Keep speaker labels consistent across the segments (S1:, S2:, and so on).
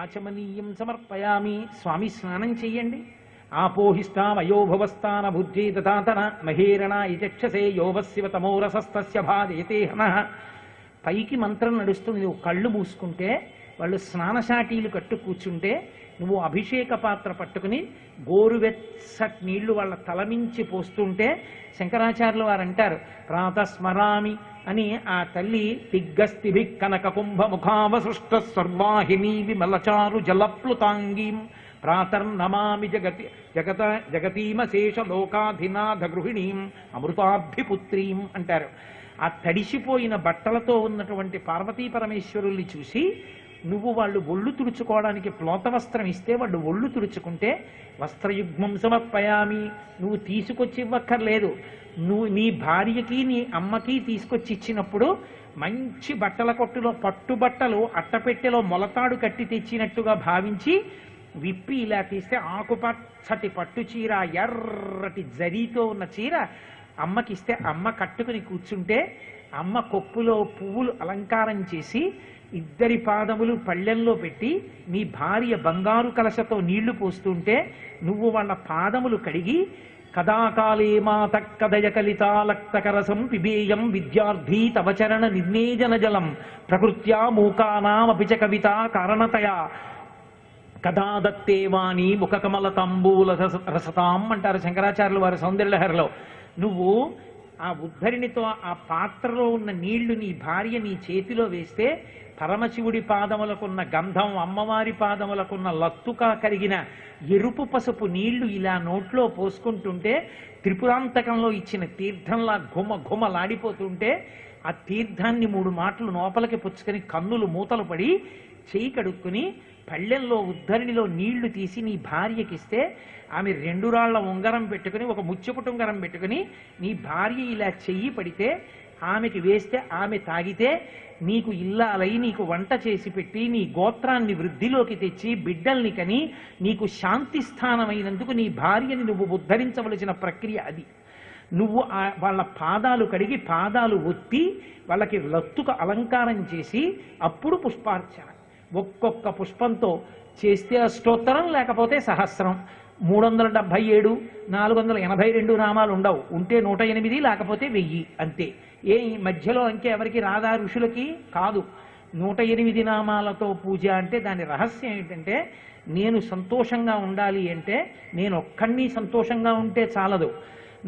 S1: ఆచమనీయం సమర్పయామి. స్వామి స్నానం చెయ్యండి. ఆపోహిష్టామయోభవస్థాన భుజ్జే దతాతన మహేరణ యచక్షసే యోవశివ తమోరసస్తస్య భాదేతేహన. పైకి మంత్రం నడుస్తుంది. నువ్వు కళ్ళు మూసుకుంటే, వాళ్ళు స్నానశాటీలు కట్టు కూర్చుంటే, నువ్వు అభిషేక పాత్ర పట్టుకుని గోరువెచ్చటి నీళ్లు వాళ్ళ తలమించి పోస్తుంటే, శంకరాచార్యులు వారు అంటారు, ప్రాతస్మరామి అని ఆ తల్లి దిగ్గస్తిభి కనక కుంభ ముఖావసృష్ట సర్వాహిని విమలచారు జలప్లుతాంగీం ప్రాతర్నమామి జగతీమశేష లోకాధినాథ గృహిణీం అమృతాభిపుత్రీం అంటారు. ఆ తడిసిపోయిన బట్టలతో ఉన్నటువంటి పార్వతీ పరమేశ్వరుల్ని చూసి నువ్వు వాళ్ళు ఒళ్ళు తుడుచుకోవడానికి ప్లోత వస్త్రం ఇస్తే వాళ్ళు ఒళ్ళు తుడుచుకుంటే, వస్త్రయుగ్మం సమర్పయామి, నువ్వు తీసుకొచ్చి ఇవ్వక్కర్లేదు, నువ్వు నీ భార్యకి నీ అమ్మకి తీసుకొచ్చి ఇచ్చినప్పుడు మంచి బట్టల కొట్టులో పట్టుబట్టలు అట్టపెట్టెలో మొలతాడు కట్టి తెచ్చినట్టుగా భావించి విప్పి ఇలా తీస్తే ఆకుపచ్చటి పట్టు చీర, ఎర్రటి జరీతో ఉన్న చీర అమ్మకిస్తే అమ్మ కట్టుకుని కూర్చుంటే, అమ్మ కొప్పులో పువ్వులు అలంకారం చేసి ఇద్దరి పాదములు పళ్ళెంలో పెట్టి నీ భార్య బంగారు కలశతో నీళ్లు పోస్తుంటే నువ్వు వాళ్ళ పాదములు కడిగి కదాకాలే మాత కదయ కలితాలక్తకరసం పిబేయం విద్యార్థీ తవచరణ నిర్నేజన జలం ప్రకృత్యా మూకానామపి చ కవిత కారణతయా కదా దత్తే వాణి ముఖకమల తంబూల రసతాం అంటారు శంకరాచార్యులు వారి సౌందర్యలహరిలో. నువ్వు ఆ ఉద్ధరిణితో ఆ పాత్రలో ఉన్న నీళ్లు నీ భార్య నీ చేతిలో వేస్తే పరమశివుడి పాదములకున్న గంధం, అమ్మవారి పాదములకున్న లత్తుగా కరిగిన ఎరుపు పసుపు నీళ్లు ఇలా నోట్లో పోసుకుంటుంటే త్రిపురాంతకంలో ఇచ్చిన తీర్థంలా ఘుమఘుమలాడిపోతుంటే ఆ తీర్థాన్ని 3 మాటలు లోపలికి పుచ్చుకొని కన్నులు మూతలు పడి చేయి కడుక్కుని పళ్ళెంలో ఉద్ధరిణిలో నీళ్లు తీసి నీ భార్యకిస్తే ఆమె 2 రాళ్ల ఉంగరం పెట్టుకుని ఒక ముచ్చుపుటు ఉంగరం పెట్టుకుని నీ భార్య ఇలా చెయ్యి పడితే ఆమెకి వేస్తే ఆమె తాగితే నీకు ఇల్లాలై నీకు వంట చేసి పెట్టి నీ గోత్రాన్ని వృద్ధిలోకి తెచ్చి బిడ్డల్ని కని నీకు శాంతి స్థానమైనందుకు నీ భార్యని నువ్వు ఉద్ధరించవలసిన ప్రక్రియ అది. నువ్వు వాళ్ళ పాదాలు కడిగి పాదాలు ఒత్తి వాళ్ళకి లత్తుక అలంకారం చేసి అప్పుడు పుష్పార్చన. ఒక్కొక్క పుష్పంతో చేస్తే అష్టోత్తరం, లేకపోతే సహస్రం. 377 482 నామాలు ఉండవు. ఉంటే 108, లేకపోతే 1000 అంతే. మధ్యలో అంకె ఎవరికి రాధా ఋషులకి కాదు. 108 నామాలతో పూజ అంటే దాని రహస్యం ఏంటంటే, నేను సంతోషంగా ఉండాలి అంటే నేను ఒక్కడిని సంతోషంగా ఉంటే చాలదు.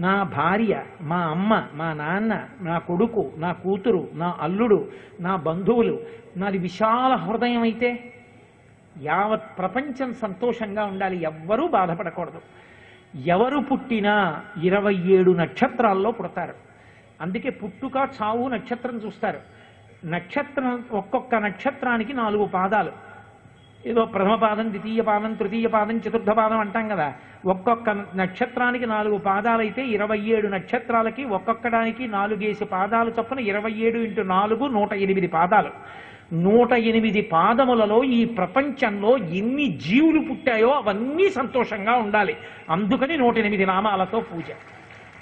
S1: నా భార్య, మా అమ్మ, మా నాన్న, నా కొడుకు, నా కూతురు, నా అల్లుడు, నా బంధువులు, నాది విశాల హృదయం అయితే యావత్ ప్రపంచం సంతోషంగా ఉండాలి. ఎవ్వరూ బాధపడకూడదు. ఎవరు పుట్టినా 27 నక్షత్రాల్లో పుడతారు. అందుకే పుట్టుక చావు నక్షత్రం చూస్తారు. నక్షత్రం ఒక్కొక్క నక్షత్రానికి 4 పాదాలు. ఏదో ప్రథమ పాదం, ద్వితీయ పాదం, తృతీయ పాదం, చతుర్థ పాదం అంటాం కదా. ఒక్కొక్క నక్షత్రానికి 4 పాదాలైతే 27 నక్షత్రాలకి ఒక్కొక్కడానికి 4 పాదాలు చొప్పున 27 × 4 108 పాదాలు. 108 పాదములలో ఈ ప్రపంచంలో ఎన్ని జీవులు పుట్టాయో అవన్నీ సంతోషంగా ఉండాలి. అందుకని 108 నామాలతో పూజ.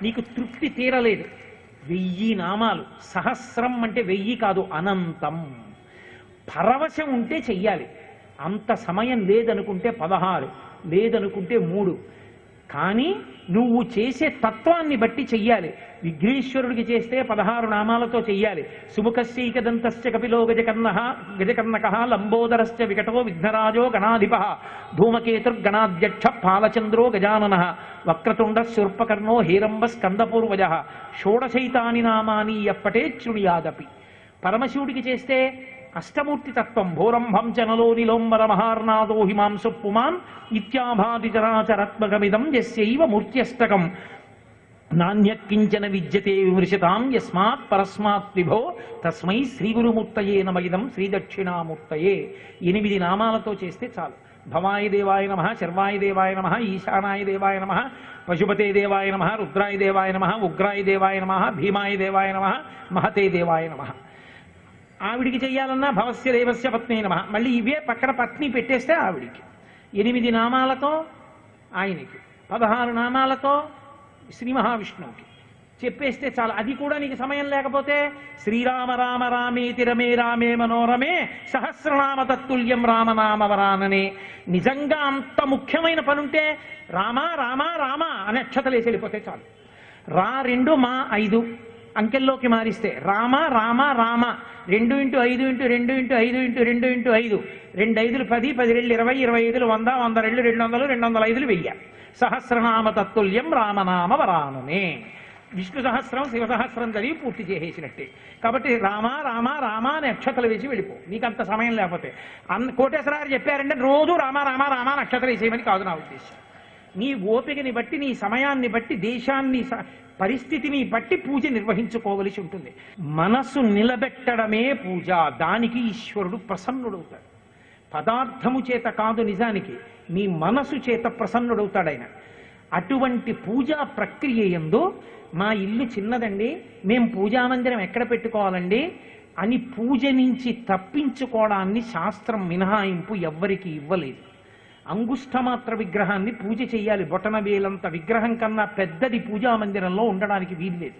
S1: నీకు తృప్తి తీరలేదు, 1000 నామాలు. సహస్రం అంటే 1000 కాదు, అనంతం. పరవశం ఉంటే చెయ్యాలి. అంత సమయం లేదనుకుంటే 16, లేదనుకుంటే 3. కానీ నువ్వు చేసే తత్వాన్ని బట్టి చెయ్యాలి. విఘ్నేశ్వరుడికి చేస్తే 16 నామాలతో చెయ్యాలి. సుముఖశ్చైకదంతస్య కపిలో గజకర్ణకః లంబోదరశ్చ వికటో విఘ్నరాజో గణాధిప ధూమకేతుర్గణాధ్యక్ష పాలచంద్రో గజాననః వక్రతుండ శూర్పకర్ణో హేరంబ స్కందపూర్వజ షోడశైతాని నామాని యప్పటే శృణుయాదపి. పరమశివుడికి చేస్తే అష్టమూర్తి తత్వం భోరంభం చనలో నిలోంబర మహార్నాదో హిమాంసు పుమాన్ ఇత్యాభాది చరాచరాత్మకమిదం యస్యైవ మూర్త్యష్టకం నాణ్యకించన విద్యతే విమృశతాం యస్మాత్ పరస్మాత్ విభో తస్మై శ్రీ గురుమూర్తయే నమ ఇదం శ్రీ దక్షిణామూర్తయే. 8 నామాలతో చేస్తే చాలు. భవాయ దేవాయ నమః, శర్వాయ దేవాయ నమః, ఈశానాయ దేవాయ నమః, పశుపతే దేవాయ నమః, రుద్రాయ దేవాయ నమః, ఉగ్రాయ దేవాయ నమః, భీమాయ దేవాయ నమః, మహతే దేవాయ నమః. ఆవిడికి చెయ్యాలన్నా భవస్య దేవస్య పత్ని నమః. మళ్ళీ ఇవే పక్కన పత్ని పెట్టేస్తే ఆవిడికి. 8 నామాలతో ఆయనకి, 16 నామాలతో శ్రీ మహావిష్ణువుకి, చెప్పేస్తే చాలు. అది కూడా నీకు సమయం లేకపోతే శ్రీరామ రామ రామేతి రమే రామే మనోరమే సహస్రనామ తత్తుల్యం రామనామ వరాననే. నిజంగా అంత ముఖ్యమైన పనుంటే రామ రామ రామ అనే అక్షతలేసి వెళ్ళిపోతే చాలు. రా 2 మా 5 అంకెల్లోకి మారిస్తే రామ రామ రామ 2 × 5 × 2 × 5 × 2 × 5 2 5 10 10 2 20 20 5 100 100 2 200 205 1000 సహస్రనామ తత్తుల్యం రామనామ వరాననే. విష్ణు సహస్రం శివ సహస్రం చదివి పూర్తి చేసేసినట్టే. కాబట్టి రామ రామ రామ అని అక్షతలు వేసి వెళ్ళిపో, నీకు అంత సమయం లేకపోతే. కోటేశ్వరారు చెప్పారంటే రోజు రామ రామ రామ అని అక్షతలు వేసేయమని కాదు నా ఉద్దేశం. నీ ఓపికని బట్టి, నీ సమయాన్ని బట్టి, దేశాన్ని పరిస్థితిని బట్టి పూజ నిర్వహించుకోవలసి ఉంటుంది. మనసు నిలబెట్టడమే పూజ. దానికి ఈశ్వరుడు ప్రసన్నుడవుతాడు. పదార్థము చేత కాదు, నిజానికి నీ మనసు చేత ప్రసన్నుడవుతాడు ఆయన. అటువంటి పూజా ప్రక్రియ యందు మా ఇల్లు చిన్నదండి, మేం పూజామందిరం ఎక్కడ పెట్టుకోవాలండి అని పూజ నుంచి తప్పించుకోవడాన్ని శాస్త్రం మినహాయింపు ఎవ్వరికి ఇవ్వలేదు. అంగుష్టమాత్ర విగ్రహాన్ని పూజ చెయ్యాలి. బొటన వేలంత విగ్రహం కన్నా పెద్దది పూజా మందిరంలో ఉండడానికి వీల్లేదు,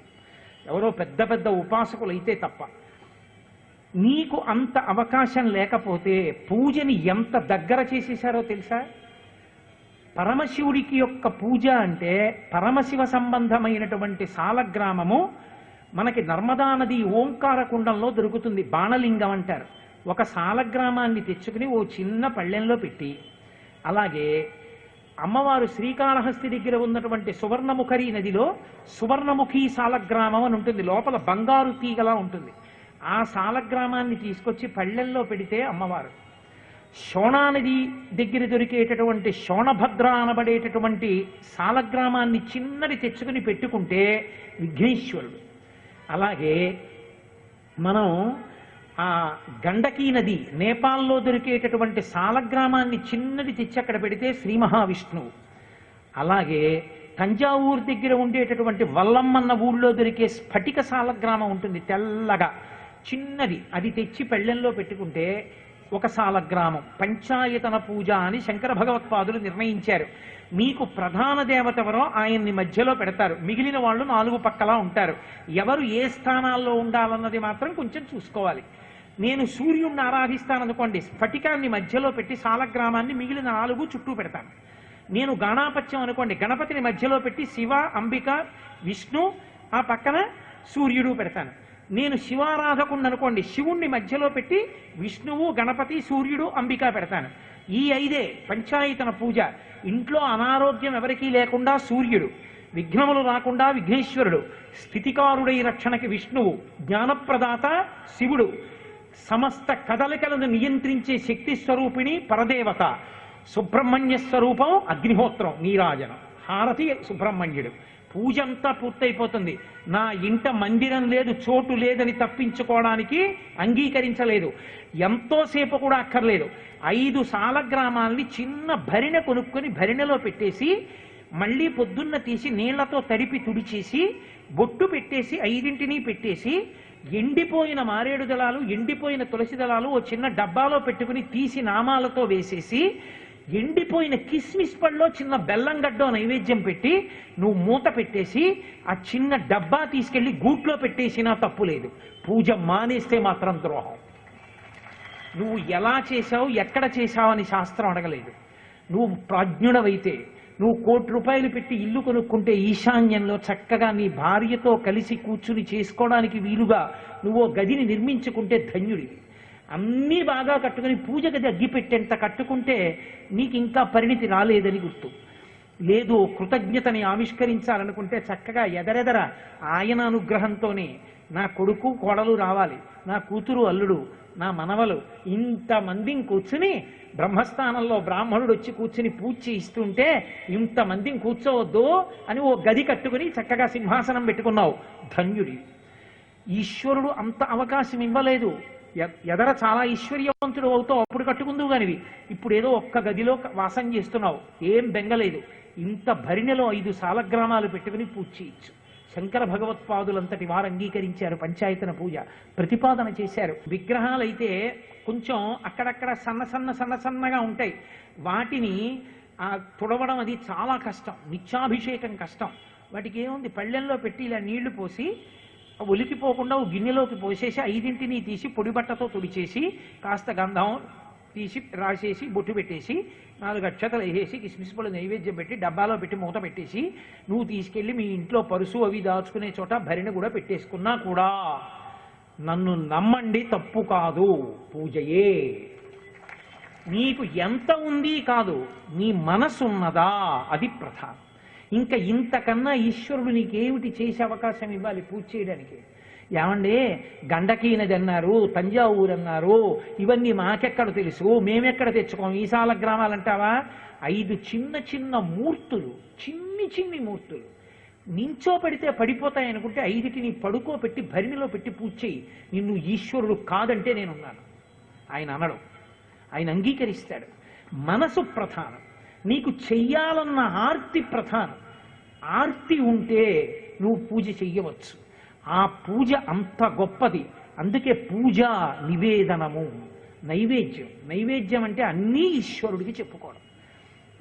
S1: ఎవరో పెద్ద పెద్ద ఉపాసకులు అయితే తప్ప. నీకు అంత అవకాశం లేకపోతే పూజని ఎంత దగ్గర చేసేశారో తెలుసా? పరమశివుడికి యొక్క పూజ అంటే పరమశివ సంబంధమైనటువంటి సాలగ్రామము మనకి నర్మదా నది ఓంకార కుండంలో దొరుకుతుంది. బాణలింగం అంటారు. ఒక సాలగ్రామాన్ని తెచ్చుకుని ఓ చిన్న పళ్ళెంలో పెట్టి, అలాగే అమ్మవారు శ్రీకాళహస్తి దగ్గర ఉన్నటువంటి సువర్ణముఖరి నదిలో సువర్ణముఖి సాలగ్రామం అని ఉంటుంది, లోపల బంగారు తీగలా ఉంటుంది. ఆ సాలగ్రామాన్ని తీసుకొచ్చి పళ్ళెంలో పెడితే అమ్మవారు, శోణానది దగ్గర దొరికేటటువంటి శోణభద్ర అనబడేటటువంటి సాలగ్రామాన్ని చిన్నది తెచ్చుకుని పెట్టుకుంటే విఘ్నేశ్వరుడు. అలాగే మనం ఆ గండకీ నది నేపాల్లో దొరికేటటువంటి సాలగ్రామాన్ని చిన్నది తెచ్చి అక్కడ పెడితే శ్రీ మహావిష్ణువు. అలాగే తంజావూరు దగ్గర ఉండేటటువంటి వల్లమ్మన్న ఊళ్ళో దొరికే స్ఫటిక సాలగ్రామం ఉంటుంది, తెల్లగా చిన్నది, అది తెచ్చి పళ్ళెంలో పెట్టుకుంటే ఒక సాలగ్రామం. పంచాయతన పూజ అని శంకర భగవత్పాదులు నిర్ణయించారు. మీకు ప్రధాన దేవత ఎవరో ఆయన్ని మధ్యలో పెడతారు, మిగిలిన వాళ్ళు 4 పక్కలా ఉంటారు. ఎవరు ఏ స్థానాల్లో ఉండాలన్నది మాత్రం కొంచెం చూసుకోవాలి. నేను సూర్యుడిని ఆరాధిస్తాననుకోండి, స్ఫటికాన్ని మధ్యలో పెట్టి సాలగ్రామాన్ని మిగిలిన 4 చుట్టూ పెడతాను. నేను గణాపత్యం అనుకోండి, గణపతిని మధ్యలో పెట్టి శివ, అంబిక, విష్ణు, ఆ పక్కన సూర్యుడు పెడతాను. నేను శివారాధకుడిని అనుకోండి, శివుణ్ణి మధ్యలో పెట్టి విష్ణువు, గణపతి, సూర్యుడు, అంబిక పెడతాను. ఈ 5 పంచాయతన పూజ. ఇంట్లో అనారోగ్యం ఎవరికీ లేకుండా సూర్యుడు, విఘ్నములు రాకుండా విఘ్నేశ్వరుడు, స్థితికారుడై రక్షణకి విష్ణువు, జ్ఞానప్రదాత శివుడు, సమస్త కదలికలను నియంత్రించే శక్తి స్వరూపిణి పరదేవత, సుబ్రహ్మణ్య స్వరూపం అగ్నిహోత్రం, నీరాజనం, హారతి సుబ్రహ్మణ్యుడు. పూజ అంతా పూర్తయిపోతుంది. నా ఇంట మందిరం లేదు, చోటు లేదని తప్పించుకోవడానికి అంగీకరించలేదు, ఎంతోసేపు కూడా అక్కర్లేదు. 5 సాలగ్రామాల్ని చిన్న భరిణె కొనుక్కొని భరిణెలో పెట్టేసి, మళ్ళీ పొద్దున్న తీసి నీళ్లతో తడిపి తుడిచేసి బొట్టు పెట్టేసి 5ంటిని పెట్టేసి, ఎండిపోయిన మారేడు దళాలు, ఎండిపోయిన తులసి దళాలు ఓ చిన్న డబ్బాలో పెట్టుకుని తీసి నామాలతో వేసేసి, ఎండిపోయిన కిస్మిస్ పళ్ళలో చిన్న బెల్లం గడ్డో నైవేద్యం పెట్టి నువ్వు మూత పెట్టేసి ఆ చిన్న డబ్బా తీసుకెళ్లి గూట్లో పెట్టేసినా తప్పు లేదు. పూజ మానేస్తే మాత్రం ద్రోహం. నువ్వు ఎలా చేశావు, ఎక్కడ చేశావు అని శాస్త్రం అడగలేదు. నువ్వు ప్రాజ్ఞుడవైతే, నువ్వు 1 కోటి రూపాయలు పెట్టి ఇల్లు కొనుక్కుంటే ఈశాన్యంలో చక్కగా నీ భార్యతో కలిసి కూర్చుని చేసుకోవడానికి వీలుగా నువ్వు గదిని నిర్మించుకుంటే ధన్యుడివి. అన్నీ బాగా కట్టుకుని పూజ గది అగ్గిపెట్టేంత కట్టుకుంటే నీకు ఇంకా పరిణితి రాలేదని గుర్తు. లేదు, కృతజ్ఞతని ఆవిష్కరించాలనుకుంటే చక్కగా ఎదరెదర ఆయన అనుగ్రహంతోనే నా కొడుకు కోడలు రావాలి, నా కూతురు అల్లుడు, నా మనవలు, ఇంతమందిని కూర్చుని బ్రహ్మస్థానంలో బ్రాహ్మణుడు వచ్చి కూర్చుని పూజ చేయిస్తుంటే ఇంతమందిని కూర్చోవద్దు అని ఓ గది కట్టుకుని చక్కగా సింహాసనం పెట్టుకున్నావు, ధన్యుడి. ఈశ్వరుడు అంత అవకాశం ఇవ్వలేదు. ఎదర చాలా ఐశ్వర్యవంతుడు అవుతావు, అప్పుడు కట్టుకుందువు కానివి. ఇప్పుడు ఏదో ఒక్క గదిలో వాసం చేస్తున్నావు, ఏం బెంగలేదు. ఇంత భరిణెలో 5 సాలగ్రామాలు పెట్టుకుని పూజ చేయొచ్చు. శంకర భగవత్పాదులంతటి వారు అంగీకరించారు, పంచాయతన పూజ ప్రతిపాదన చేశారు. విగ్రహాలైతే కొంచెం అక్కడక్కడ సన్నగా ఉంటాయి, వాటిని తుడవడం అది చాలా కష్టం, నిత్యాభిషేకం కష్టం. వాటికి ఏముంది, పళ్ళెంలో పెట్టి ఇలా నీళ్లు పోసి ఒలికిపోకుండా ఓ గిన్నెలోకి పోసేసి 5 తీసి పొడి బట్టతో తుడిచేసి కాస్త గంధం తీసి రాసేసి బొట్టు పెట్టేసి 4 అక్షతలు వేసేసి కిస్మిస్ పళ్ళు నైవేద్యం పెట్టి డబ్బాలో పెట్టి మూత పెట్టేసి నువ్వు తీసుకెళ్ళి మీ ఇంట్లో పరుసు అవి దాచుకునే చోట భరిణ కూడా పెట్టేసుకున్నా కూడా నన్ను నమ్మండి, తప్పు కాదు, పూజయే. నీకు ఎంత ఉంది కాదు, నీ మనసు ఉన్నదా, అది ప్రధానం. ఇంకా ఇంతకన్నా ఈశ్వరుడు నీకేమిటి చేసే అవకాశం ఇవ్వాలి పూజ చేయడానికి? ఏమండి, గండకీ నది అన్నారు, తంజావూరు అన్నారు, ఇవన్నీ మాకెక్కడ తెలుసు, మేమెక్కడ తెచ్చుకోం, ఈశాల గ్రామాలంటావా? 5 చిన్న చిన్న మూర్తులు, చిన్ని మూర్తులు నించో పెడితే పడిపోతాయి అనుకుంటే 5టిని పడుకోబెట్టి భరిణిలో పెట్టి పూజ చేయి. నిన్ను ఈశ్వరుడు కాదంటే నేనున్నాను. ఆయన అనడు, ఆయన అంగీకరిస్తాడు. మనసు ప్రధానం, నీకు చెయ్యాలన్న ఆర్తి ప్రధానం. ఆర్తి ఉంటే నువ్వు పూజ చెయ్యవచ్చు. ఆ పూజ అంత గొప్పది. అందుకే పూజ నివేదనము, నైవేద్యం అంటే అన్నీ ఈశ్వరుడికి చెప్పుకోవడం.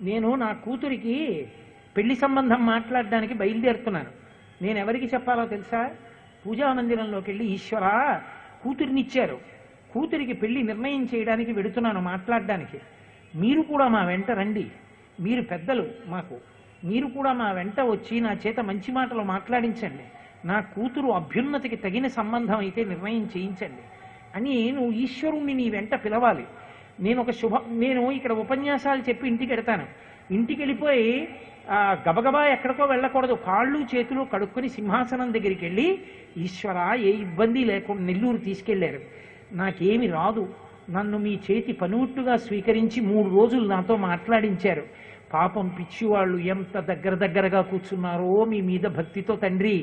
S1: నేను నా కూతురికి పెళ్లి సంబంధం మాట్లాడడానికి బయలుదేరుతున్నాను. నేను ఎవరికి చెప్పాలో తెలుసా? పూజా మందిరంలోకి వెళ్ళి, ఈశ్వరా కూతురినిచ్చారు, కూతురికి పెళ్లి నిర్ణయం చేయడానికి వెడుతున్నాను మాట్లాడడానికి, మీరు కూడా మా వెంట రండి, మీరు పెద్దలు మాకు, మీరు కూడా మా వెంట వచ్చి నా చేత మంచి మాటలు మాట్లాడించండి, నా కూతురు అభ్యున్నతికి తగిన సంబంధం అయితే నిర్ణయం చేయించండి అని నువ్వు ఈశ్వరుణ్ణి నీ వెంట పిలవాలి. నేను ఇక్కడ ఉపన్యాసాలు చెప్పి ఇంటికి వెడతాను. ఇంటికి వెళ్ళిపోయి గబగబా ఎక్కడికో వెళ్ళకూడదు. కాళ్ళు చేతులు కడుక్కొని సింహాసనం దగ్గరికి వెళ్ళి, ఈశ్వర ఏ ఇబ్బంది లేకుండా నెల్లూరు తీసుకెళ్లారు, నాకేమి రాదు, నన్ను మీ చేతి పనిముట్టుగా స్వీకరించి 3 రోజులు నాతో మాట్లాడించారు. పాపం పిచ్చివాళ్ళు ఎంత దగ్గరగా కూర్చున్నారో మీ మీద భక్తితో, తండ్రి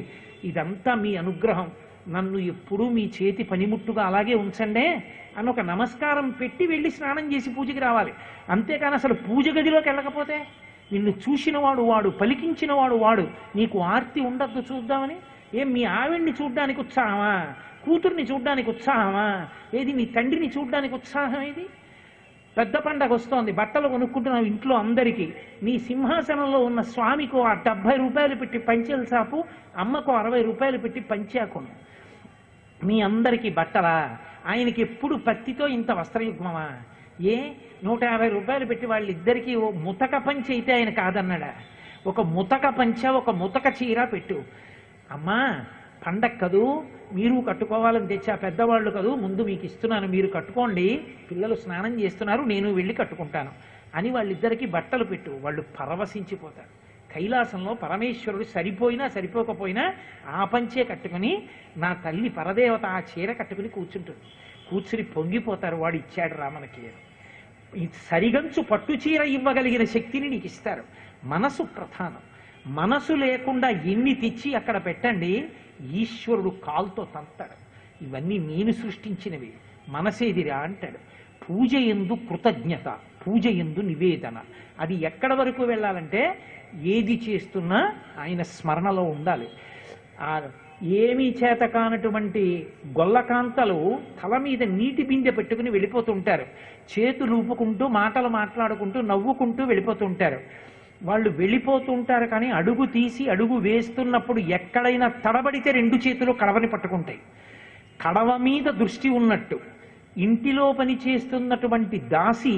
S1: ఇదంతా మీ అనుగ్రహం, నన్ను ఎప్పుడూ మీ చేతి పనిముట్టుగా అలాగే ఉంచండే అని ఒక నమస్కారం పెట్టి వెళ్ళి స్నానం చేసి పూజకి రావాలి. అంతేకాని అసలు పూజ గదిలోకి వెళ్ళకపోతే నిన్ను చూసినవాడు వాడు, పలికించినవాడు వాడు, నీకు ఆర్తి ఉండద్దు చూద్దామని? ఏం మీ ఆవిడ్ని చూడ్డానికి ఉత్సాహమా? కూతుర్ని చూడ్డానికి ఉత్సాహమా? ఏది నీ తండ్రిని చూడ్డానికి ఉత్సాహం? ఏది? పెద్ద పండగ వస్తోంది, బట్టలు కొనుక్కుంటున్నావు ఇంట్లో అందరికీ, నీ సింహాసనంలో ఉన్న స్వామికి 70 రూపాయలు పెట్టి పంచెల సాపు, అమ్మకు 60 రూపాయలు పెట్టి పంచాకును, మీ అందరికీ బట్టలా? ఆయనకి ఎప్పుడు పత్తితో ఇంత వస్త్రయుగ్మమా? ఏ 150 రూపాయలు పెట్టి వాళ్ళిద్దరికీ ఓ ముతక పంచె అయితే ఆయన కాదన్నాడా? ఒక ముతక పంచె, ఒక ముతక చీర పెట్టు. అమ్మా పండగ కదూ, మీరు కట్టుకోవాలని తెచ్చా, పెద్దవాళ్ళు కదూ, ముందు మీకు ఇస్తున్నాను, మీరు కట్టుకోండి, పిల్లలు స్నానం చేస్తున్నారు, నేను వెళ్ళి కట్టుకుంటాను అని వాళ్ళిద్దరికీ బట్టలు పెట్టు. వాళ్ళు పరవశించిపోతారు. కైలాసంలో పరమేశ్వరుడు సరిపోయినా సరిపోకపోయినా ఆ పంచే కట్టుకుని, నా తల్లి పరదేవత ఆ చీర కట్టుకుని కూర్చుంటుంది. కూర్చుని పొంగిపోతారు, వాడు ఇచ్చాడు రా మనకి. సరిగంచు పట్టు చీర ఇవ్వగలిగిన శక్తిని నీకు ఇస్తారు. మనసు ప్రధానం. మనసు లేకుండా ఎన్ని తెచ్చి అక్కడ పెట్టండి, ఈశ్వరుడు కాల్తో తంతాడు. ఇవన్నీ నేను సృష్టించినవి, మనసేదిరా అంటాడు. పూజ యందు కృతజ్ఞత, పూజ యందు నివేదన. అది ఎక్కడ వరకు వెళ్ళాలంటే ఏది చేస్తున్నా ఆయన స్మరణలో ఉండాలి. ఏమీ చేత కానటువంటి గొల్లకాంతలు తల మీద నీటి బిందె పెట్టుకుని వెళ్ళిపోతుంటారు. చేతులు ఊపుకుంటూ, మాటలు మాట్లాడుకుంటూ, నవ్వుకుంటూ వెళ్ళిపోతుంటారు. వాళ్ళు వెళ్ళిపోతుంటారు, కానీ అడుగు తీసి అడుగు వేస్తున్నప్పుడు ఎక్కడైనా తడబడితే 2 చేతులు కడవని పట్టుకుంటాయి. కడవ మీద దృష్టి ఉన్నట్టు ఇంటిలో పని చేస్తున్నటువంటి దాసి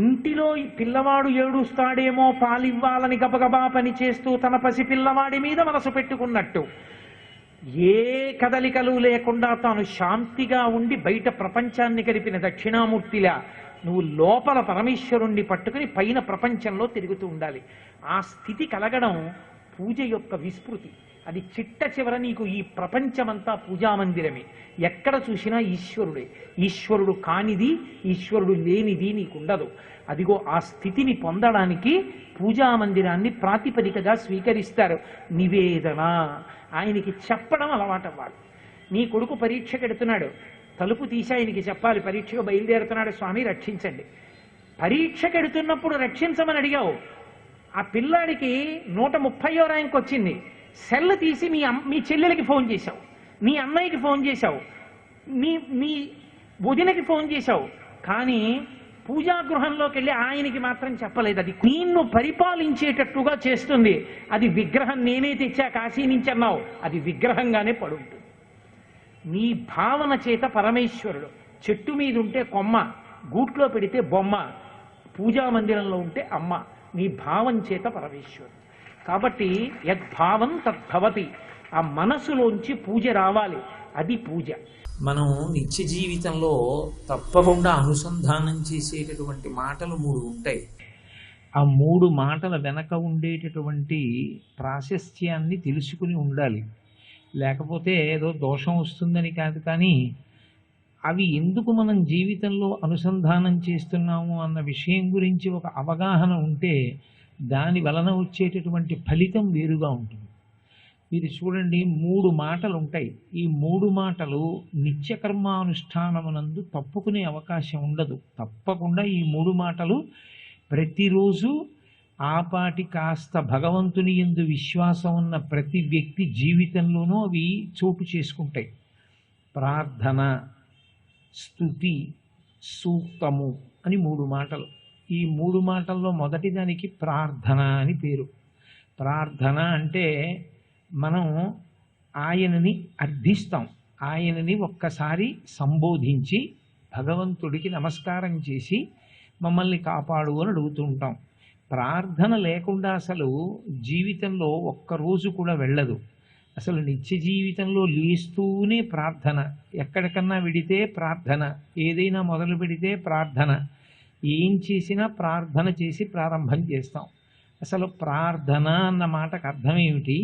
S1: ఇంటిలో పిల్లవాడు ఏడుస్తాడేమో పాలివ్వాలని గబగబా పని చేస్తూ తన పసి పిల్లవాడి మీద మనసు పెట్టుకున్నట్టు ఏ కదలికలు లేకుండా తాను శాంతిగా ఉండి బయట ప్రపంచాన్ని గడిపిన దక్షిణామూర్తిలా నువ్వు లోపల పరమేశ్వరుణ్ణి పట్టుకుని పైన ప్రపంచంలో తిరుగుతూ ఉండాలి. ఆ స్థితి కలగడం పూజ యొక్క విస్మృతి. అది చిట్ట చివర నీకు ఈ ప్రపంచమంతా పూజామందిరమే. ఎక్కడ చూసినా ఈశ్వరుడే. ఈశ్వరుడు కానిది, ఈశ్వరుడు లేనిది నీకుండదు. అదిగో ఆ స్థితిని పొందడానికి పూజామందిరాన్ని ప్రాతిపదికగా స్వీకరిస్తారు. నివేదన, ఆయనకి చెప్పడం అలవాటవ్వాలి. నీ కొడుకు పరీక్షకు ఎడుతున్నాడు, తలుపు తీసి ఆయనకి చెప్పాలి, పరీక్షకు బయలుదేరుతున్నాడు స్వామి రక్షించండి. పరీక్షకు ఎడుతున్నప్పుడు రక్షించమని అడిగావు, ఆ పిల్లాడికి 130వ ర్యాంక్ వచ్చింది, సెల్ తీసి మీ చెల్లెలకి ఫోన్ చేశావు, మీ అన్నయ్యకి ఫోన్ చేశావు, మీ వదినకి ఫోన్ చేశావు, కానీ పూజాగృహంలోకి వెళ్ళి ఆయనకి మాత్రం చెప్పలేదు. అది నిన్ను పరిపాలించేటట్టుగా చేస్తుంది. అది విగ్రహం నేనే తెచ్చా కాశీ నుంచి అన్నావు, అది విగ్రహంగానే పడుంటుంది. నీ భావన చేత పరమేశ్వరుడు చెట్టు మీద ఉంటే కొమ్మ, గూట్లో పెడితే బొమ్మ, పూజా మందిరంలో ఉంటే అమ్మ. నీ భావం చేత పరమేశ్వరుడు. కాబట్టి యద్భావం తద్భవతి. ఆ మనసులోంచి పూజ రావాలి, అది పూజ.
S2: మనం నిత్య జీవితంలో తప్పకుండా అనుసంధానం చేసేటటువంటి మాటలు 3 ఉంటాయి. ఆ 3 మాటల వెనక ఉండేటటువంటి ప్రాశస్త్యాన్ని తెలుసుకుని ఉండాలి. లేకపోతే ఏదో దోషం వస్తుందని కాదు, కానీ అవి ఎందుకు మనం జీవితంలో అనుసంధానం చేస్తున్నాము అన్న విషయం గురించి ఒక అవగాహన ఉంటే దాని వలన వచ్చేటటువంటి ఫలితం వేరుగా ఉంటుంది. మీరు చూడండి, 3 మాటలు ఉంటాయి. ఈ 3 మాటలు నిత్యకర్మానుష్ఠానమునందు తప్పుకునే అవకాశం ఉండదు. తప్పకుండా ఈ 3 మాటలు ప్రతిరోజు ఆపాటి కాస్త భగవంతుని యందు విశ్వాసం ఉన్న ప్రతి వ్యక్తి జీవితంలోనూ అవి చోటు చేసుకుంటాయి. ప్రార్థన, స్తుతి, సూక్తము అని 3 మాటలు. ఈ 3 మాటల్లో మొదటి దానికి ప్రార్థన అని పేరు. ప్రార్థన అంటే మనం ఆయనని అర్థిస్తాం, ఆయనని ఒక్కసారి సంబోధించి భగవంతుడికి నమస్కారం చేసి మమ్మల్ని కాపాడు అని అడుగుతూ ఉంటాం. ప్రార్థన లేకుండా అసలు జీవితంలో ఒక్కరోజు కూడా వెళ్ళదు. అసలు నిత్య జీవితంలో లేస్తూనే ప్రార్థన, ఎక్కడికన్నా వెడితే ప్రార్థన, ఏదైనా మొదలు పెడితే ప్రార్థన, ఏం చేసినా ప్రార్థన చేసి ప్రారంభం చేస్తాం. అసలు ప్రార్థన అన్న మాటకు అర్థం ఏమిటి?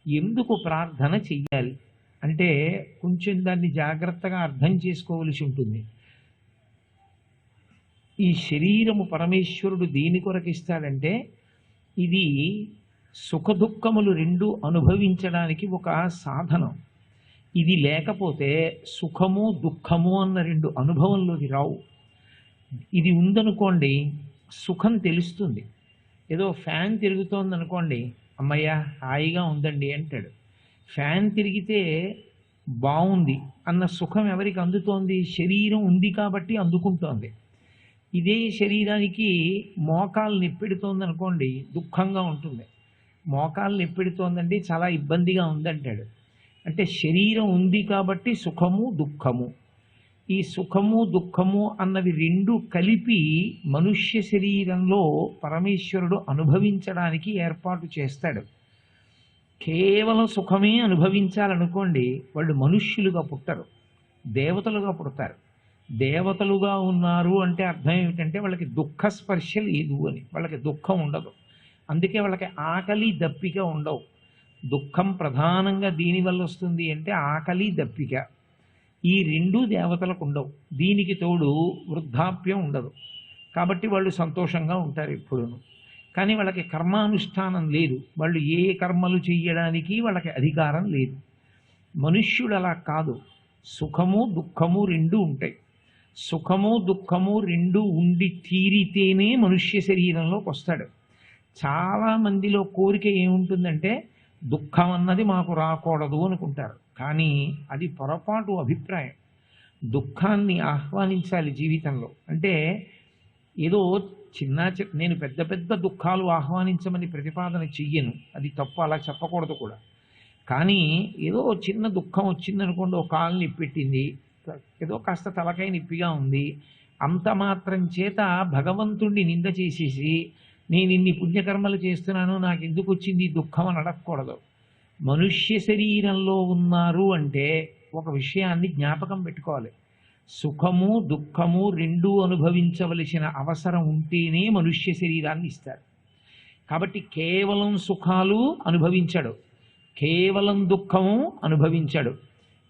S2: ఎందుకు ప్రార్థన చెయ్యాలి అంటే కొంచెం దాన్ని జాగ్రత్తగా అర్థం చేసుకోవలసి ఉంటుంది. ఈ శరీరము పరమేశ్వరుడు దేని కొరకు ఇస్తాడంటే ఇది సుఖదుఖములు 2 అనుభవించడానికి ఒక సాధనం. ఇది లేకపోతే సుఖము దుఃఖము అన్న 2 అనుభవంలోకి రావు. ఇది ఉందనుకోండి, సుఖం తెలుస్తుంది. ఏదో ఫ్యాన్ తిరుగుతోంది అనుకోండి, అమ్మయ్య హాయిగా ఉందండి అంటాడు. ఫ్యాన్ తిరిగితే బాగుంది అన్న సుఖం ఎవరికి అందుతోంది? శరీరం ఉంది కాబట్టి అందుకుంటోంది. ఇదే శరీరానికి మోకాలు నొప్పెడుతోంది అనుకోండి, దుఃఖంగా ఉంటుంది. మోకాలు నొప్పెడుతోందండి, చాలా ఇబ్బందిగా ఉందంటాడు. అంటే శరీరం ఉంది కాబట్టి సుఖము దుఃఖము. ఈ సుఖము దుఃఖము అన్నవి 2 కలిపి మనుష్య శరీరంలో పరమేశ్వరుడు అనుభవించడానికి ఏర్పాటు చేస్తాడు. కేవలం సుఖమే అనుభవించాలనుకోండి, వాళ్ళు మనుష్యులుగా పుట్టరు, దేవతలుగా పుడతారు. దేవతలుగా ఉన్నారు అంటే అర్థం ఏమిటంటే వాళ్ళకి దుఃఖ స్పర్శ లేదు అని, వాళ్ళకి దుఃఖం ఉండదు. అందుకే వాళ్ళకి ఆకలి దప్పిక ఉండవు. దుఃఖం ప్రధానంగా దీనివల్ల వస్తుంది అంటే ఆకలి దప్పిక. ఈ 2 దేవతలకు ఉండవు. దీనికి తోడు వృద్ధాప్యం ఉండదు. కాబట్టి వాళ్ళు సంతోషంగా ఉంటారు ఎప్పుడూను. కానీ వాళ్ళకి కర్మానుష్ఠానం లేదు, వాళ్ళు ఏ కర్మలు చెయ్యడానికి వాళ్ళకి అధికారం లేదు. మనుష్యుడు అలా కాదు, సుఖము దుఃఖము 2 ఉంటాయి. సుఖము దుఃఖము 2 ఉండి తీరితేనే మనుష్య శరీరంలోకి వస్తాడు. చాలామందిలో కోరిక ఏముంటుందంటే దుఃఖం అన్నది మాకు రాకూడదు అనుకుంటారు. కానీ అది పొరపాటు అభిప్రాయం. దుఃఖాన్ని ఆహ్వానించాలి జీవితంలో. అంటే ఏదో నేను పెద్ద పెద్ద దుఃఖాలు ఆహ్వానించమని ప్రతిపాదన చెయ్యను, అది తప్పు, అలా చెప్పకూడదు కూడా. కానీ ఏదో చిన్న దుఃఖం వచ్చిందనుకోండి, ఒక కాలు నొప్పెట్టింది, ఏదో కాస్త తలకాయ నొప్పిగా ఉంది, అంత మాత్రం చేత భగవంతుణ్ణి నింద చేసేసి నేను ఇన్ని పుణ్యకర్మలు చేస్తున్నాను నాకు ఎందుకు వచ్చింది దుఃఖం అని అడగకూడదు. మనుష్య శరీరంలో ఉన్నారు అంటే ఒక విషయాన్ని జ్ఞాపకం పెట్టుకోవాలి. సుఖము దుఃఖము 2 అనుభవించవలసిన అవసరం ఉంటేనే మనుష్య శరీరాన్ని ఇస్తారు. కాబట్టి కేవలం సుఖాలు అనుభవించడు, కేవలం దుఃఖము అనుభవించడు.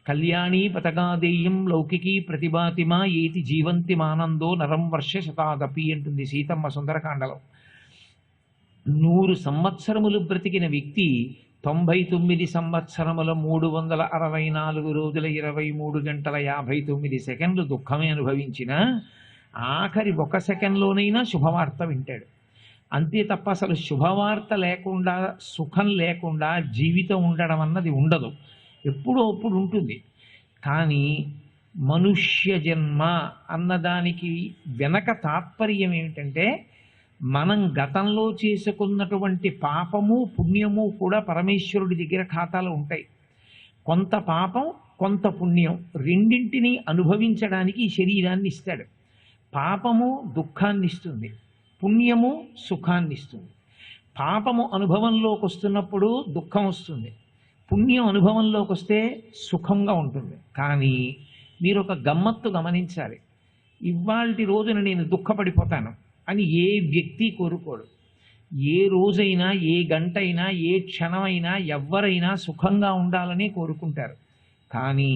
S2: కళ్యాణి పతగాదేయం లౌకికీ ప్రతిభాతిమా ఏతి జీవంతి మానందో నరం వర్ష శతాదపి అంటుంది సీతమ్మ సుందరకాండలో. 100 సంవత్సరములు బ్రతికిన వ్యక్తి 99 సంవత్సరముల 364 రోజుల 23 గంటల 59 సెకండ్లు దుఃఖమే అనుభవించిన ఆఖరి 1 సెకండ్లోనైనా శుభవార్త వింటాడు. అంతే తప్ప అసలు శుభవార్త లేకుండా సుఖం లేకుండా జీవితం ఉండడం అన్నది ఉండదు. ఎప్పుడో అప్పుడు ఉంటుంది. కానీ మనుష్య జన్మ అన్నదానికి వెనక తాత్పర్యం ఏమిటంటే, మనం గతంలో చేసుకున్నటువంటి పాపము పుణ్యము కూడా పరమేశ్వరుడి దగ్గర ఖాతాలో ఉంటాయి. కొంత పాపం కొంత పుణ్యం రెండింటినీ అనుభవించడానికి ఈ శరీరాన్ని ఇస్తాడు. పాపము దుఃఖాన్ని ఇస్తుంది, పుణ్యము సుఖాన్ని ఇస్తుంది. పాపము అనుభవంలోకి వస్తున్నప్పుడు దుఃఖం వస్తుంది, పుణ్యం అనుభవంలోకి వస్తే సుఖంగా ఉంటుంది. కానీ మీరు ఒక గమ్మత్తు గమనించాలి. ఇవాల్టి రోజున నేను దుఃఖపడిపోతాను అని ఏ వ్యక్తి కోరుకోడు. ఏ రోజైనా, ఏ గంటైనా, ఏ క్షణమైనా ఎవ్వరైనా సుఖంగా ఉండాలని కోరుకుంటారు. కానీ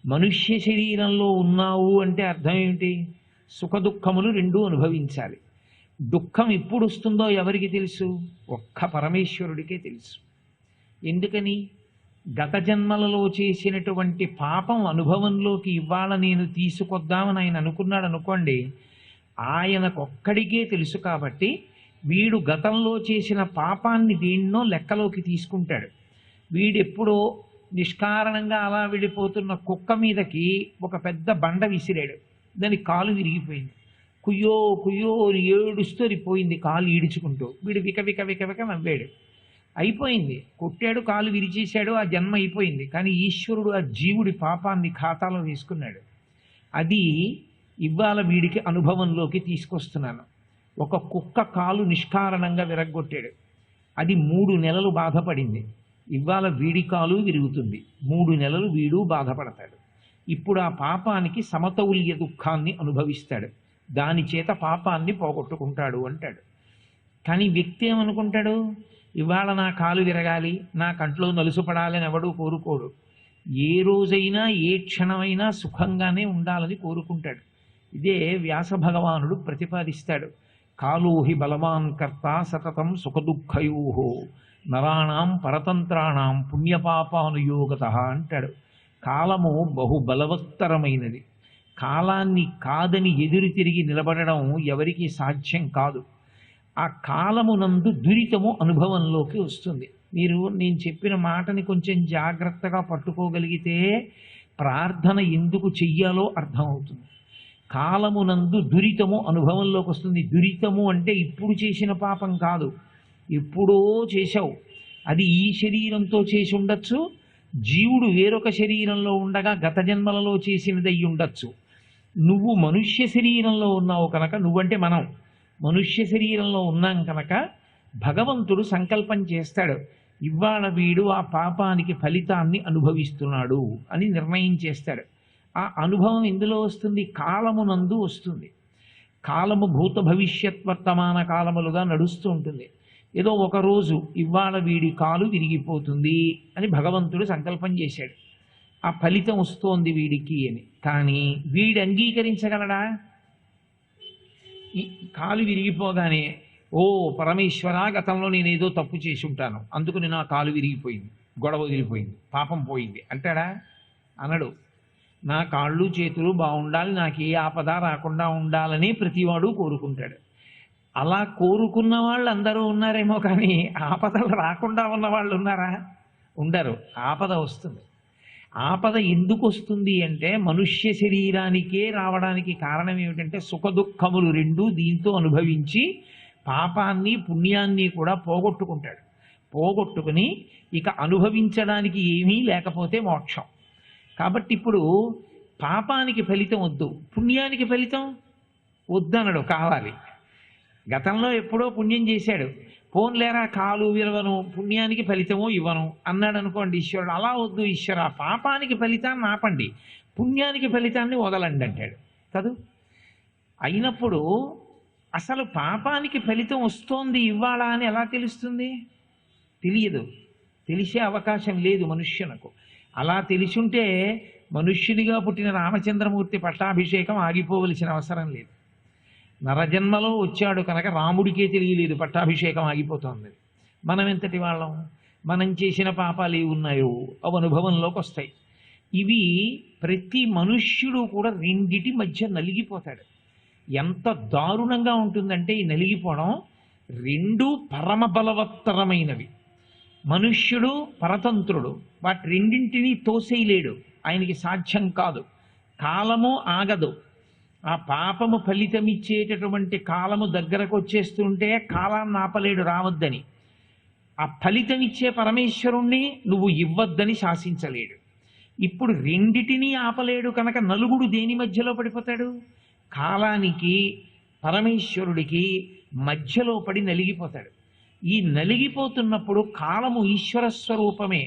S2: మనుష్య శరీరంలో ఉన్నావు అంటే అర్థం ఏమిటి? సుఖ దుఃఖములు రెండూ అనుభవించాలి. దుఃఖం ఎప్పుడు వస్తుందో ఎవరికి తెలుసు? ఒక్క పరమేశ్వరుడికే తెలుసు. ఎందుకని? గత జన్మలలో చేసినటువంటి పాపం అనుభవంలోకి ఇవాళ నేను తీసుకొద్దామని ఆయన అనుకున్నాడు అనుకోండి, ఆయనకొక్కడికే తెలుసు. కాబట్టి వీడు గతంలో చేసిన పాపాన్ని దేన్నో లెక్కలోకి తీసుకుంటాడు. వీడెప్పుడో నిష్కారణంగా అలా వెళ్ళిపోతున్న కుక్క మీదకి ఒక పెద్ద బండ విసిరాడు, దాని కాలు విరిగిపోయింది. కుయ్యో కుయ్యో అని ఏడుస్తూ పోయింది కాలు ఈడ్చుకుంటూ. వీడు విక విక విక విక నవ్వాడు. అయిపోయింది, కొట్టాడు, కాలు విరిచేశాడు, ఆ జన్మ అయిపోయింది. కానీ ఈశ్వరుడు ఆ జీవుడి పాపాన్ని ఖాతాలో వేసుకున్నాడు. అది ఇవాళ వీడికి అనుభవంలోకి తీసుకొస్తున్నాను. ఒక కుక్క కాలు నిష్కారణంగా విరగ్గొట్టాడు, అది 3 నెలలు బాధపడింది. ఇవాళ వీడి కాలు విరుగుతుంది, 3 నెలలు వీడు బాధపడతాడు. ఇప్పుడు ఆ పాపానికి సమతౌల్య దుఃఖాన్ని అనుభవిస్తాడు, దాని చేత పాపాన్ని పోగొట్టుకుంటాడు అంటాడు. కానీ వ్యక్తి ఏమనుకుంటాడు? ఇవాళ నా కాలు విరగాలి, నా కంట్లో నలుసుపడాలని ఎవడూ కోరుకోడు. ఏ రోజైనా ఏ క్షణమైనా సుఖంగానే ఉండాలని కోరుకుంటాడు. ఇదే వ్యాస భగవానుడు ప్రతిపాదిస్తాడు. కాలోహి బలవాన్ కర్త సతతం సుఖదుఃఖయో నరాణం పరతంత్రాణం పుణ్యపాపానుయోగత అంటాడు. కాలము బహు బలవత్తరమైనది. కాలాన్ని కాదని ఎదురు తిరిగి నిలబడడం ఎవరికీ సాధ్యం కాదు. ఆ కాలమునందు దురితము అనుభవంలోకి వస్తుంది. మీరు నేను చెప్పిన మాటని కొంచెం జాగ్రత్తగా పట్టుకోగలిగితే ప్రార్థన ఎందుకు చెయ్యాలో అర్థమవుతుంది. కాలమునందు దురితము అనుభవంలోకి వస్తుంది. దురితము అంటే ఇప్పుడు చేసిన పాపం కాదు, ఎప్పుడో చేశావు. అది ఈ శరీరంతో చేసి ఉండొచ్చు, జీవుడు వేరొక శరీరంలో ఉండగా గత జన్మలలో చేసినది అయి ఉండొచ్చు. నువ్వు మనుష్య శరీరంలో ఉన్నావు కనుక, నువ్వంటే మనం మనుష్య శరీరంలో ఉన్నాం కనుక భగవంతుడు సంకల్పం చేస్తాడు, ఇవాళ వీడు ఆ పాపానికి ఫలితాన్ని అనుభవిస్తున్నాడు అని నిర్ణయం చేస్తాడు. ఆ అనుభవం ఎందులో వస్తుంది? కాలమునందు వస్తుంది. కాలము భూత భవిష్యత్ వర్తమాన కాలములుగా నడుస్తూ ఉంటుంది. ఏదో ఒకరోజు ఇవాళ వీడి కాలు విరిగిపోతుంది అని భగవంతుడు సంకల్పం చేశాడు, ఆ ఫలితం వస్తోంది వీడికి అని. కానీ వీడు అంగీకరించగలడా? ఈ కాలు విరిగిపోగానే ఓ పరమేశ్వర, గతంలో నేనేదో తప్పు చేసి ఉంటాను, అందుకని నా కాలు విరిగిపోయింది, గొడవ వదిలిపోయింది, పాపం పోయింది అంటాడా? అనడు. నా కాళ్ళు చేతులు బాగుండాలి, నాకు ఏ ఆపద రాకుండా ఉండాలని ప్రతివాడు కోరుకుంటాడు. అలా కోరుకున్న వాళ్ళు అందరూ ఉన్నారేమో, కానీ ఆపదలు రాకుండా ఉన్న వాళ్ళు ఉన్నారా? ఉండరు. ఆపద వస్తుంది. ఆపద ఎందుకు వస్తుంది అంటే మనుష్య శరీరానికే రావడానికి కారణం ఏమిటంటే సుఖ దుఃఖములు రెండూ దీంతో అనుభవించి పాపాన్ని పుణ్యాన్ని కూడా పోగొట్టుకుంటాడు. పోగొట్టుకుని ఇక అనుభవించడానికి ఏమీ లేకపోతే మోక్షం. కాబట్టి ఇప్పుడు పాపానికి ఫలితం వద్దు, పుణ్యానికి ఫలితం వద్దనడు, కావాలి. గతంలో ఎప్పుడో పుణ్యం చేశాడు, పోన్లేరా కాలు విరవను, పుణ్యానికి ఫలితము ఇవ్వను అన్నాడు అనుకోండి ఈశ్వరుడు. అలా వద్దు ఈశ్వర, పాపానికి ఫలితాన్ని ఆపండి, పుణ్యానికి ఫలితాన్ని వదలండి అంటాడు కదూ. అయినప్పుడు అసలు పాపానికి ఫలితం వస్తోంది ఇవ్వాల అని ఎలా తెలుస్తుంది? తెలియదు, తెలిసే అవకాశం లేదు మనుష్యునకు. అలా తెలిసుంటే మనుష్యునిగా పుట్టిన రామచంద్రమూర్తి పట్టాభిషేకం ఆగిపోవలసిన అవసరం లేదు. నరజన్మలో వచ్చాడు కనుక రాముడికే తెలియలేదు పట్టాభిషేకం ఆగిపోతుంది. మనం ఎంతటి వాళ్ళం? మనం చేసిన పాపాలు ఏవి ఉన్నాయో అవి అనుభవంలోకి వస్తాయి. ఇవి ప్రతి మనుష్యుడు కూడా రెండిటి మధ్య నలిగిపోతాడు. ఎంత దారుణంగా ఉంటుందంటే ఈ నలిగిపోవడం. రెండు పరమ బలవత్తరమైనవి. మనుష్యుడు పరతంత్రుడు, వాటి రెండింటినీ తోసేయలేడు, ఆయనకి సాధ్యం కాదు. కాలము ఆగదు. ఆ పాపము ఫలితమిచ్చేటటువంటి కాలము దగ్గరకు వచ్చేస్తుంటే కాలాన్ని ఆపలేడు రావద్దని. ఆ ఫలితమిచ్చే పరమేశ్వరుణ్ణి నువ్వు ఇవ్వద్దని శాసించలేడు. ఇప్పుడు రెండిటినీ ఆపలేడు కనుక నలుగుడు దేని మధ్యలో పడిపోతాడు? కాలానికి పరమేశ్వరుడికి మధ్యలో పడి నలిగిపోతాడు. ఈ నలిగిపోతున్నప్పుడు కాలము ఈశ్వర స్వరూపమే.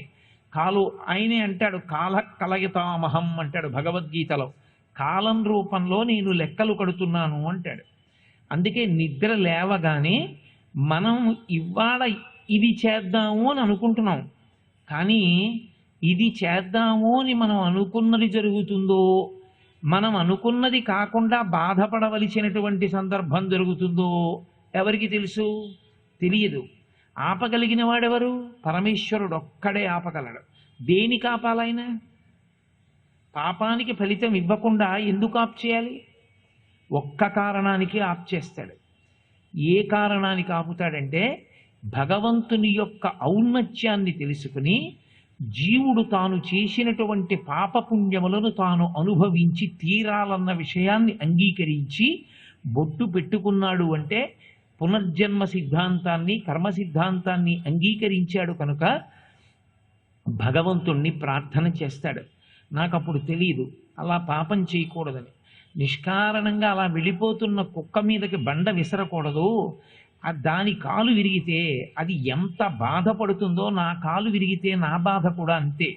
S2: ఆయనే అంటాడు, కాల కలయతామహం అంటాడు భగవద్గీతలో. కాలం రూపంలో నేను లెక్కలు కడుతున్నాను అంటాడు. అందుకే నిద్ర లేవగానే మనం ఇవాళ ఇది చేద్దాము అని అనుకుంటున్నాం, కానీ ఇది చేద్దాము అని మనం అనుకున్నది జరుగుతుందో, మనం అనుకున్నది కాకుండా బాధపడవలసినటువంటి సందర్భం జరుగుతుందో ఎవరికి తెలుసు? తెలియదు. ఆపగలిగిన వాడెవరు? పరమేశ్వరుడు ఒక్కడే ఆపగలడు. దేనికి ఆపాలైనా? పాపానికి ఫలితం ఇవ్వకుండా ఎందుకు ఆప్ చేయాలి? ఒక్క కారణానికి ఆప్ చేస్తాడు. ఏ కారణానికి ఆపుతాడంటే భగవంతుని యొక్క ఔన్నత్యాన్ని తెలుసుకుని జీవుడు తాను చేసినటువంటి పాపపుణ్యములను తాను అనుభవించి తీరాలన్న విషయాన్ని అంగీకరించి బొట్టు పెట్టుకున్నాడు అంటే పునర్జన్మ సిద్ధాంతాన్ని, కర్మ సిద్ధాంతాన్ని అంగీకరించాడు కనుక భగవంతుణ్ణి ప్రార్థన చేస్తాడు. నాకు అప్పుడు తెలియదు అలా పాపం చేయకూడదని. నిష్కారణంగా అలా వెళ్ళిపోతున్న కుక్క మీదకి బండ విసరకూడదు. దాని కాలు విరిగితే అది ఎంత బాధపడుతుందో నా కాలు విరిగితే నా బాధ కూడా అంతే.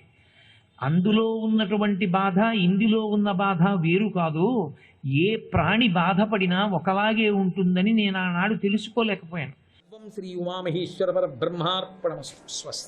S2: అందులో ఉన్నటువంటి బాధ ఇందులో ఉన్న బాధ వేరు కాదు. ఏ ప్రాణి బాధపడినా ఒకలాగే ఉంటుందని నేను ఆనాడు తెలుసుకోలేకపోయాను.
S1: శ్రీ ఉమామహేశ్వర పరబ్రహ్మార్పణమస్తు. స్వస్తి.